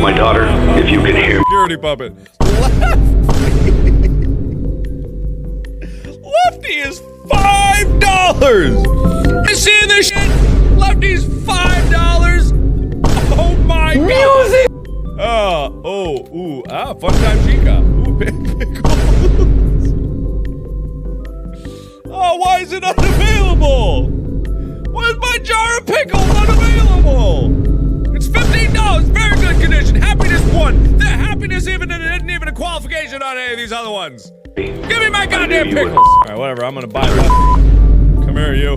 my daughter, if you can hear me. Security puppet. Lefty is $5! You seeing this shit? Lefty's $5! Oh my god! Music! Fun time chica. Ooh, pickles. Oh, why is it unavailable? Why is my jar of pickles unavailable? It's $15, very good condition. Happiness 1. The happiness isn't even a qualification on any of these other ones. Give me my goddamn pickles. All right, whatever. I'm gonna buy Lefty. Come here, you.